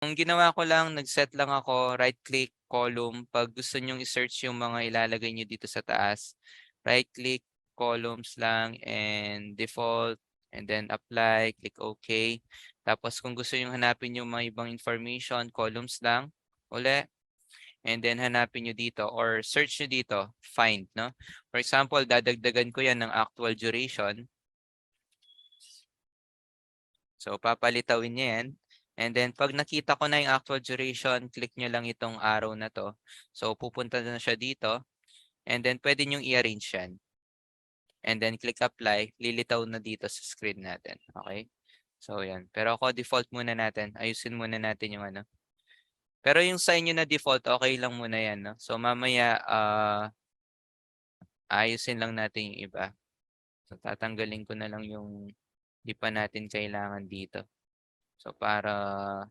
Ang ginawa ko lang, nag-set lang ako, right-click, column. Pag gusto nyong i-search yung mga ilalagay nyo dito sa taas, right-click, columns lang, and default, and then apply, click OK. Tapos kung gusto nyong hanapin yung mga ibang information, columns lang, uli. And then hanapin nyo dito or search nyo dito, find, no? For example, dadagdagan ko yan ng actual duration. So, papalitawin niya yan. And then, pag nakita ko na yung actual duration, click nyo lang itong arrow na to. So, pupunta na siya dito. And then, pwede nyong i-arrange yan. And then, click apply. Lilitaw na dito sa screen natin. Okay? So, yan. Pero ako, default muna natin. Ayusin muna natin yung ano. Pero yung sa inyo na default, okay lang muna yan. No? So, mamaya, ayusin lang natin yung iba. So, tatanggalin ko na lang yung di pa natin kailangan dito. So, para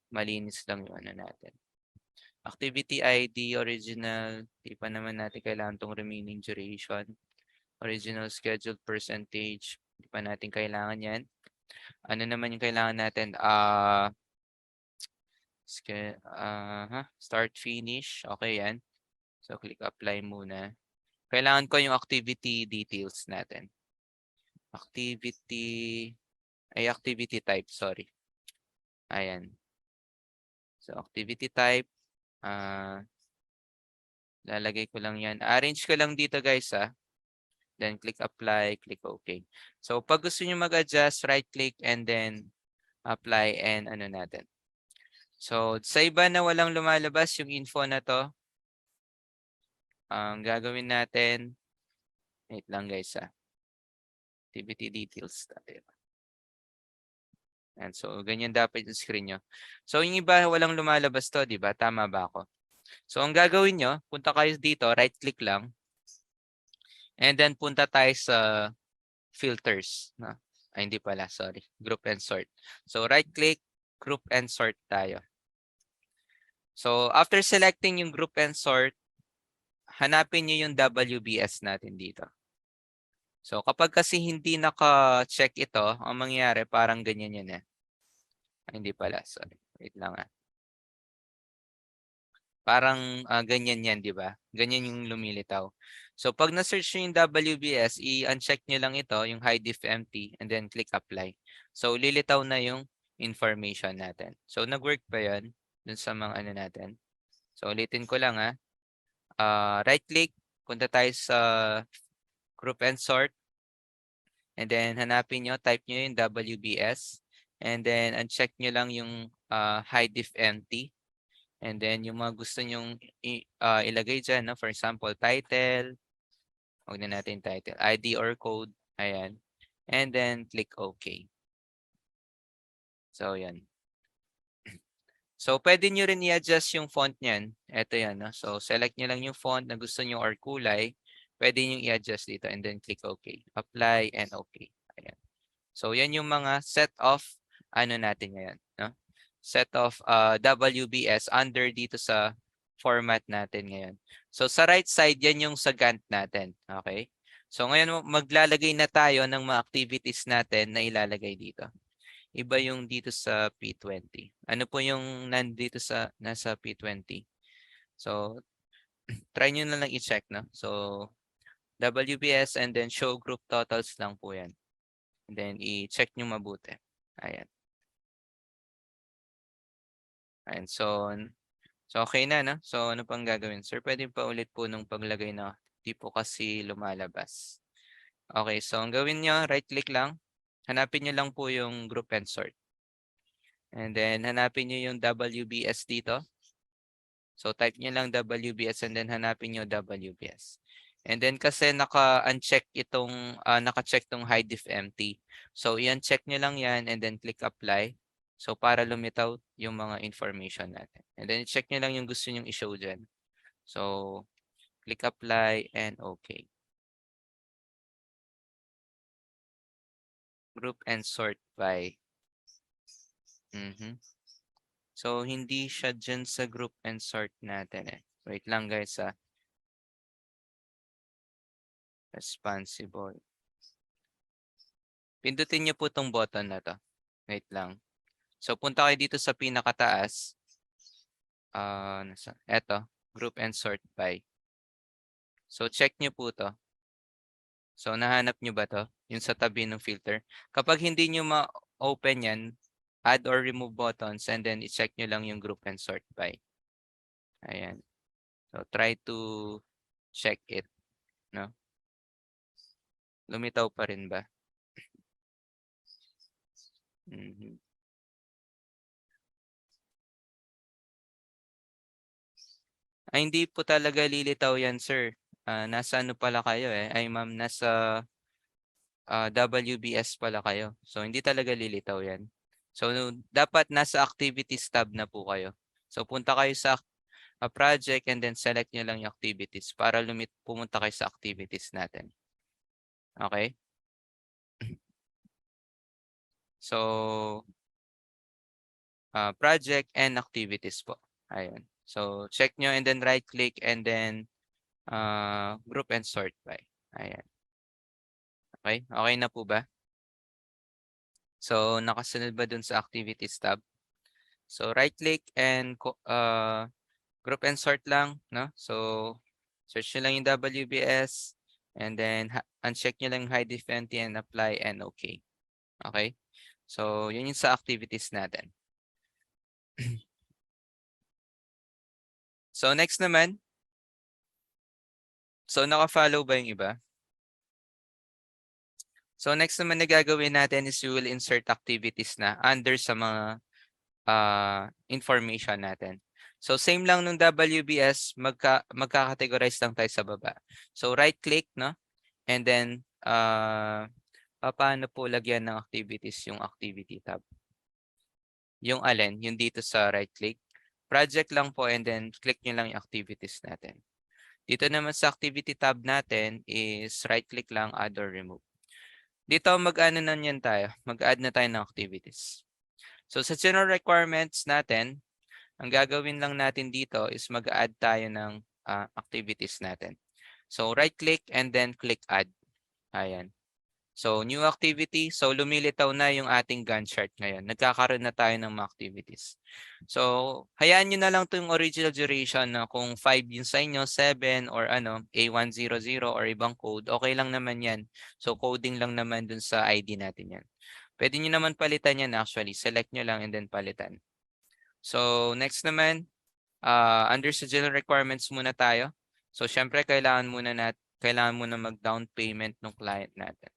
malinis lang yung ano natin. Activity ID, original, di pa naman natin kailangan tong remaining duration. Original scheduled percentage, di pa natin kailangan yan. Ano naman yung kailangan natin? Start, finish. Okay yan. So, click apply muna. Kailangan ko yung activity details natin. Activity type, sorry. Ayan. So, activity type. Lalagay ko lang yan. Arrange ko lang dito guys Then click apply, click OK. So pag gusto niyo mag-adjust, right click and then apply and ano natin. So sa iba na walang lumalabas yung info na to, ang gagawin natin, wait lang guys activity details tayo. And so ganyan dapat yung screen nyo. So yung iba walang lumalabas to, di ba? Tama ba ako? So ang gagawin nyo, punta kayo dito, right click lang. And then punta tayo sa filters. No? Ay, hindi pala, sorry. Group and sort. So right click, group and sort tayo. So after selecting yung group and sort, hanapin nyo yung WBS natin dito. So kapag kasi hindi naka-check ito, ang mangyayari parang ganyan yan Ay, hindi pala, sorry. Wait lang Parang ganyan yan, di ba? Ganyan yung lumilitaw. So pag na-search nyo yung WBS, i-uncheck nyo lang ito, yung hide if empty, and then click apply. So lilitaw na yung information natin. So nag-work pa yan dun sa mga ano natin. So ulitin ko lang right click, punta tayo sa group and sort. And then hanapin nyo, type nyo yung WBS. And then uncheck nyo lang yung hide if empty. And then yung mga gusto nyong ilagay dyan, no? For example, title. Huwag na natin title. ID or code. Ayan. And then click OK. So, yan. So, pwede nyo rin i-adjust yung font niyan. Ito yan. No? So, select nyo lang yung font na gusto nyo or kulay. Pwede nyo i-adjust dito and then click OK. Apply and OK. Ayan. So, yan yung mga set of ano natin ngayon. No? Set of WBS under dito sa format natin ngayon. So sa right side, yan yung sa Gantt natin. Okay? So ngayon maglalagay na tayo ng mga activities natin na ilalagay dito. Iba yung dito sa P20. Ano po yung nandito nasa P20? So try nyo na lang i-check. No? So WBS and then show group totals lang po yan. And then i-check nyo mabuti. Ayan. Ayan. So okay na, no? So ano pang gagawin? Sir, pwede pa ulit po nung paglagay na di po kasi lumalabas. Okay, so ang gawin nyo, right click lang. Hanapin nyo lang po yung group and sort. And then hanapin nyo yung WBS dito. So type nyo lang WBS and then hanapin nyo WBS. And then kasi naka-uncheck naka-check tong hide if empty. So i-uncheck nyo lang yan and then click apply. So para lumitaw yung mga information natin. And then check nyo lang yung gusto nyong i-show dyan. So click apply and okay. Group and sort by. So hindi siya dyan sa group and sort natin Wait lang guys Responsible. Pindutin niyo po tong button na to. Wait lang. So punta kayo dito sa pinakataas. Eto, group and sort by. So check nyo po to. So nahanap nyo ba to? Yung sa tabi ng filter. Kapag hindi nyo ma-open yan, add or remove buttons and then i-check nyo lang yung group and sort by. Ayan. So try to check it. No? Lumitaw pa rin ba? Ay, hindi po talaga lilitaw yan, sir. Nasa ano pala kayo eh? Ay, ma'am, nasa WBS pala kayo. So, hindi talaga lilitaw yan. So, dapat nasa activities tab na po kayo. So, punta kayo sa project and then select nyo lang yung activities para pumunta kayo sa activities natin. Okay? So, project and activities po. Ayun. So, check nyo and then right click and then group and sort by. Ayan. Okay? Okay na po ba? So, nakasunod ba dun sa activities tab? So, right click and group and sort lang, no? So, search nyo lang yung WBS and then uncheck nyo lang hide if empty and apply and okay. Okay? So, yun yung sa activities natin. So, next naman. So, naka-follow ba yung iba? So, next naman na gagawin natin is we will insert activities na under sa mga information natin. So, same lang nung WBS, magka-categorize lang tayo sa baba. So, right-click, no? And then, paano po lagyan ng activities yung activity tab? Yung alin? Yung dito sa right-click. Project lang po and then click nyo lang yung activities natin. Dito naman sa activity tab natin is right-click lang, add or remove. Dito mag-ano na yan tayo. Mag-add na tayo ng activities. So sa general requirements natin, ang gagawin lang natin dito is mag-add tayo ng activities natin. So right-click and then click add. Ayan. So new activity. So lumilitaw na yung ating Gantt chart ngayon. Nagkakaroon na tayo ng mga activities. So hayaan nyo na lang ito yung original duration na kung 5 yung sa inyo, 7 or A100 or ibang code, okay lang naman yan. So coding lang naman dun sa ID natin yan. Pwede nyo naman palitan yan actually. Select nyo lang and then palitan. So next naman, under sa general requirements muna tayo. So syempre kailangan muna mag-down payment ng client natin.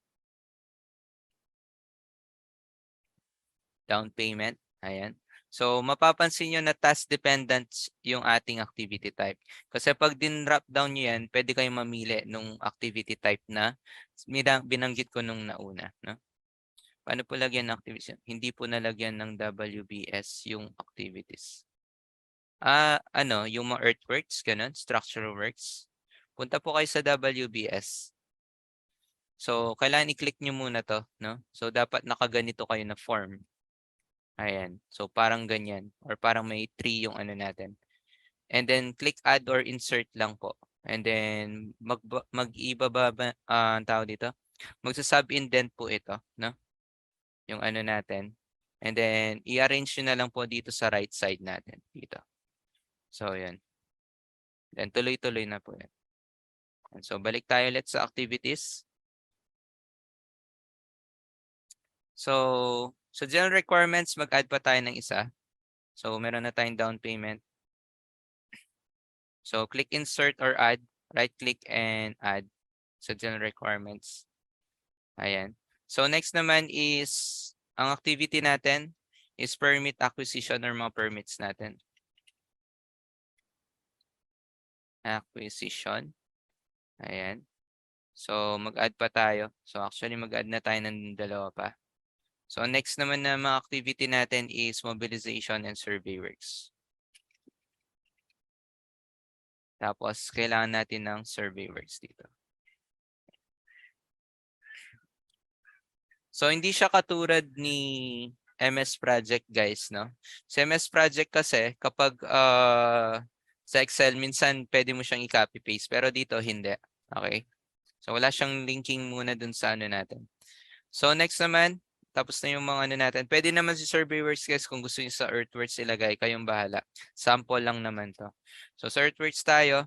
Down payment. Ayan. So, mapapansin nyo na task dependent yung ating activity type. Kasi pag din-drop down nyo yan, pwede kayong mamili nung activity type na binanggit ko nung nauna. No? Paano po lagyan ng activities? Hindi po nalagyan ng WBS yung activities. Yung mga earthworks, ganun, structural works. Punta po kayo sa WBS. So, kailangan i-click nyo muna to. No? So, dapat nakaganito kayo na form. Ayan. So, parang ganyan. Or parang may tree yung ano natin. And then, click add or insert lang po. And then, mag-ibaba, tawag dito. Magsa-sub-indent po ito. No? Yung ano natin. And then, i-arrange nyo na lang po dito sa right side natin. Dito. So, yan. Then, tuloy-tuloy na po yan. And so, balik tayo ulit sa activities. So, sa general requirements, mag-add pa tayo ng isa. So, meron na tayong down payment. So, click insert or add. Right-click and add sa general requirements. Ayan. So, next naman is, ang activity natin is permit acquisition or mga permits natin. Acquisition. Ayan. So, mag-add pa tayo. So, actually, mag-add na tayo ng dalawa pa. So, next naman na mga activity natin is mobilization and survey works. Tapos, kailangan natin ng survey works dito. So, hindi siya katulad ni MS Project, guys, no? Sa MS Project kasi, kapag sa Excel, minsan pwede mo siyang i-copy-paste. Pero dito, hindi. Okay? So, wala siyang linking muna dun sa ano natin. So, next naman, tapos na yung mga ano natin. Pwede naman si survey works guys kung gusto niyo sa earthworks ilagay, kayong bahala. Sample lang naman to. So sa earthworks tayo,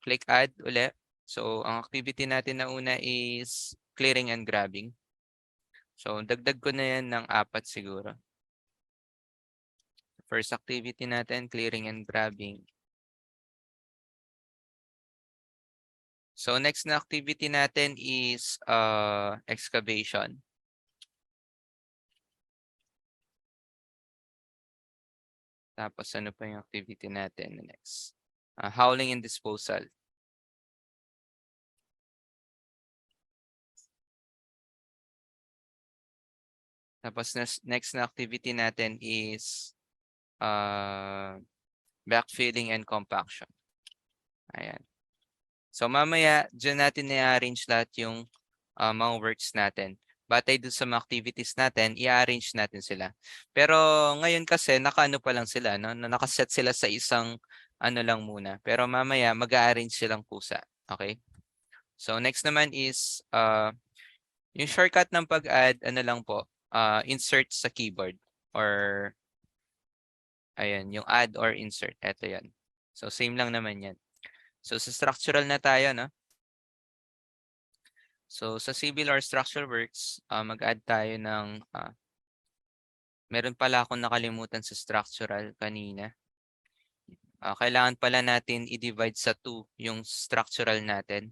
click add ulit. So ang activity natin na una is clearing and grabbing. So dagdag ko na yan ng 4 siguro. First activity natin, clearing and grabbing. So next na activity natin is excavation. Tapos ano pa yung activity natin next? Howling and disposal. Tapos next na activity natin is backfilling and compaction. Ayan. So mamaya, dyan natin i-arrange lahat yung mga works natin. Batay dun sa mga activities natin, i-arrange natin sila. Pero ngayon kasi, nakaano pa lang sila, no? Nakaset sila sa isang ano lang muna. Pero mamaya, mag-arrange silang kusa. Okay? So next naman is, yung shortcut ng pag-add, ano lang po, insert sa keyboard. Or, ayan, yung add or insert. Ito yan. So same lang naman yan. So sa structural na tayo, no? So sa civil or structural works, mag-add tayo ng, meron pala akong nakalimutan sa structural kanina. Kailangan pala natin i-divide sa 2 yung structural natin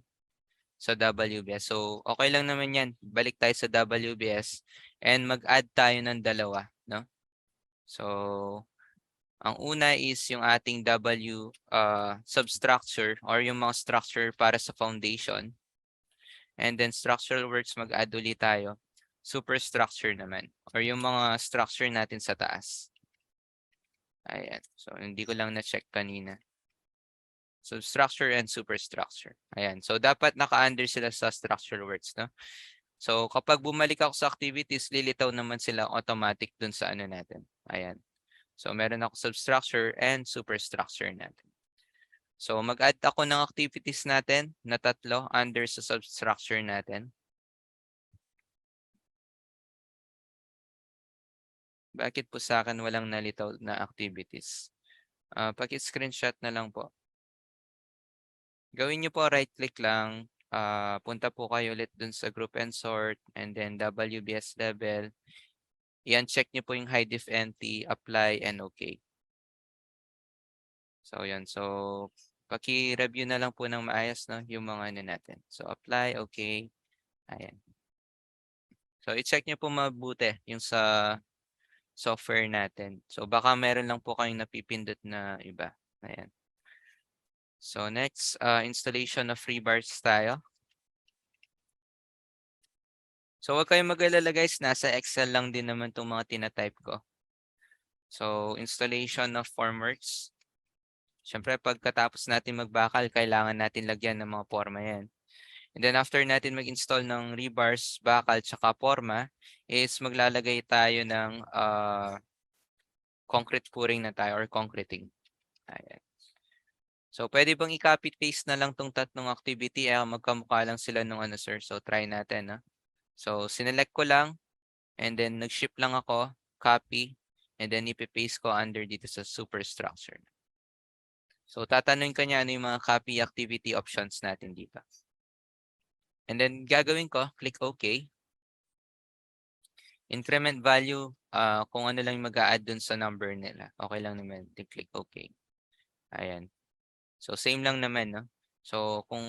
sa WBS. So okay lang naman yan. Balik tayo sa WBS and mag-add tayo ng dalawa. No? So ang una is yung ating W substructure or yung mga structure para sa foundation. And then structural works mag-add ulit tayo. Superstructure naman or yung mga structure natin sa taas. Ayan. So hindi ko lang na-check kanina. Substructure and superstructure. Ayan. So dapat naka-under sila sa structural works, no? So kapag bumalik ako sa activities, lilitaw naman sila automatic dun sa ano natin. Ayan. So meron ako substructure and superstructure natin. So mag-add ako ng activities natin na 3 under sa substructure natin. Bakit po sa akin walang nalitaw na activities? Paki-screenshot na lang po. Gawin nyo po right-click lang. Punta po kayo ulit dun sa group and sort and then WBS level. I-uncheck nyo po yung hide if empty, apply, and okay. So yan. So paki-review na lang po ng maayos, no, yung mga ano natin. So apply, okay. Ayan. So i-check nyo po mabuti yung sa software natin. So baka meron lang po kayong napipindot na iba. Ayan. So next, installation of rebars tayo. So huwag kayong mag-alala guys, nasa Excel lang din naman itong mga tinatype ko. So installation of formworks. Siyempre pagkatapos natin magbakal, kailangan natin lagyan ng mga forma yan. And then after natin mag-install ng rebars, bakal, tsaka forma, is maglalagay tayo ng concrete pouring na tayo or concreting. Ayan. So pwede bang i-copy paste na lang tong tatlong activity, magkamukha lang sila nung ano sir. So try natin. So sinelect ko lang and then nag-ship lang ako, copy, and then ipipaste ko under dito sa superstructure. So tatanungin ka niya ano yung mga copy activity options natin dito. And then gagawin ko, click OK. Increment value, kung ano lang mag-a-add dun sa number nila. Okay lang naman, click OK. Ayan. So same lang naman, no? So kung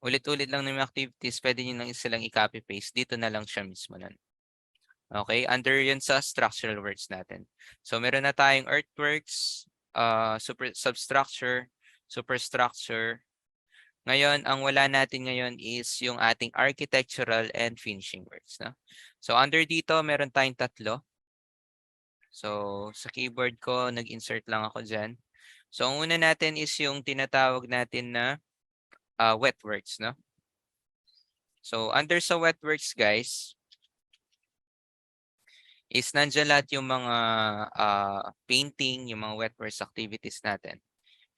ulit-ulit lang ng activities, pwede nyo lang silang i-copy paste. Dito na lang siya mismo nun. Okay, under yun sa structural works natin. So meron na tayong earthworks, substructure, superstructure. Ngayon, ang wala natin ngayon is yung ating architectural and finishing works. No? So under dito, meron tayong 3. So sa keyboard ko, nag-insert lang ako dyan. So ang una natin is yung tinatawag natin na wet works. No? So under sa wet works guys, is nandyan lahat yung mga painting, yung mga wet works activities natin.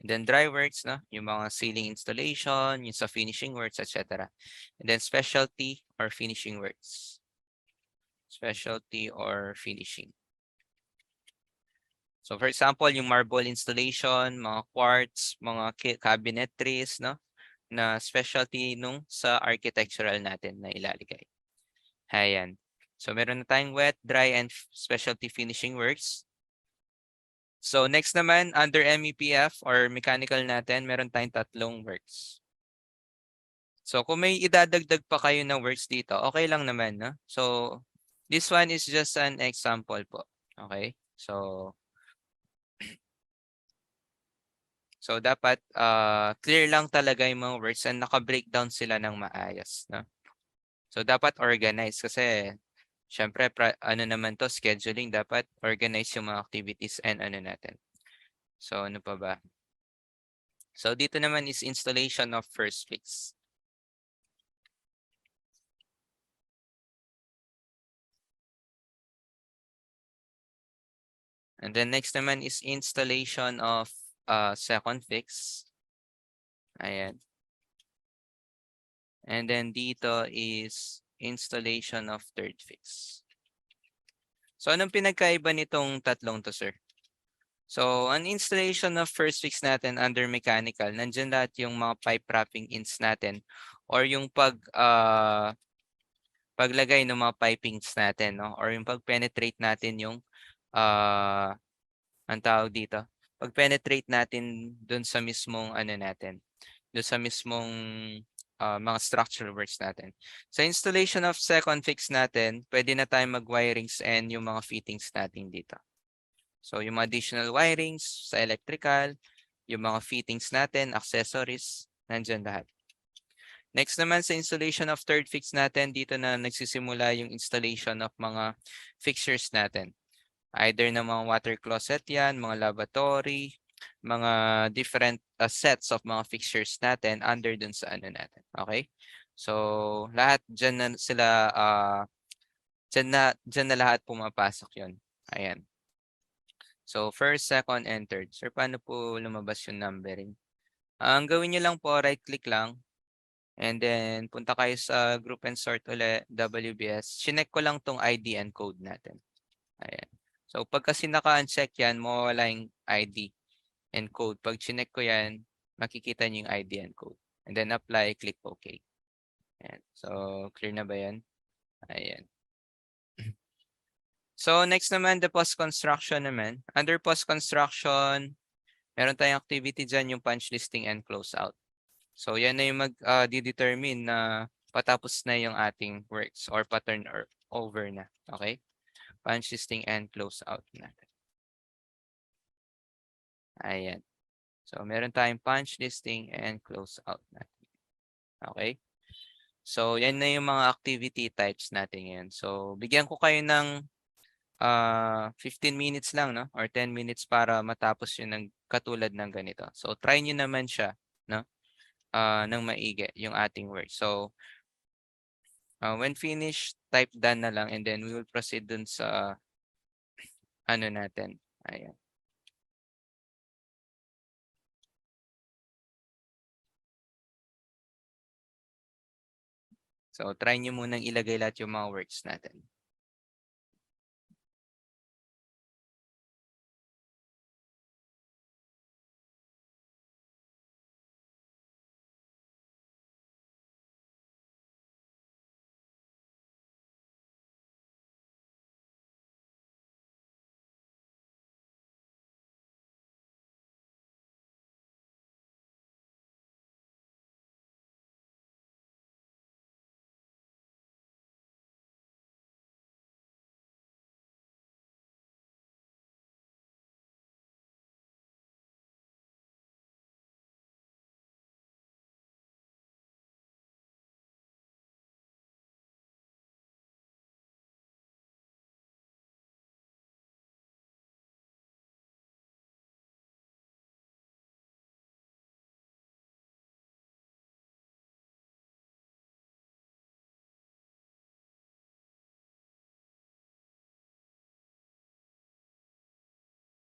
And then dry works, no? Yung mga ceiling installation, yung sa finishing works, etc. And then specialty or finishing works. specialty or finishing. So for example, yung marble installation, mga quartz, mga cabinetries, no? Na specialty nung sa architectural natin na ilalagay. Ayan. So meron na tayong wet, dry, and specialty finishing works. So next naman, under MEPF or mechanical natin, meron tayong tatlong works. So kung may idadagdag pa kayo ng works dito, okay lang naman, no? So this one is just an example po. Okay? So dapat clear lang talaga yung mga words and naka-breakdown sila ng maayos, no? So dapat organized kasi syempre ano naman to, scheduling, dapat organize yung mga activities and ano natin. So ano pa ba? So dito naman is installation of first fix. And then next naman is installation of second fix. Ayan. And then dito is installation of third fix. So anong pinagkaiba nitong tatlong to, sir? So an installation of first fix natin under mechanical, nandyan lahat yung mga pipe wrapping ins natin or yung paglagay ng mga pipings natin, no? Or yung pag-penetrate natin yung ang tawag dito, pag-penetrate natin dun sa mismong ano natin, dun sa mismong mga structural works natin. Sa installation of second fix natin, pwede na tayo mag-wirings and yung mga fittings natin dito. So yung mga additional wirings sa electrical, yung mga fittings natin, accessories, nandyan lahat. Next naman sa installation of third fix natin, dito na nagsisimula yung installation of mga fixtures natin. Either ng mga water closet yan, mga lavatory, mga different sets of mga fixtures natin under dun sa ano natin. Okay? So lahat dyan na sila, dyan na lahat pumapasok yun. Ayan. So first, second, and third. Sir, paano po lumabas yung numbering? Ang gawin nyo lang po, right click lang. And then punta kayo sa group and sort ulit, WBS. Chinek ko lang tong ID and code natin. Ayan. So pag kasi naka-uncheck yan, mawawala yung ID and code. Pag chinek ko yan, makikita nyo yung ID and code. And then apply, click OK. Ayan. So clear na ba yan? Ayan. So next naman, the post-construction naman. Under post-construction, meron tayong activity dyan, yung punch listing and close out. So yan na yung mag-determine na patapos na yung ating works or pattern or over na. Okay? Punch listing and close out natin. Ayan. So meron tayong punch listing and close out natin. Okay? So yan na yung mga activity types natin ngayon. So bigyan ko kayo ng 15 minutes lang, no? Or 10 minutes para matapos yun ng katulad ng ganito. So try nyo naman siya, no? Ng maigi yung ating work. So when finished, type done na lang and then we will proceed dun sa ano natin. Ayan. So try nyo munang ilagay lahat yung mga works natin.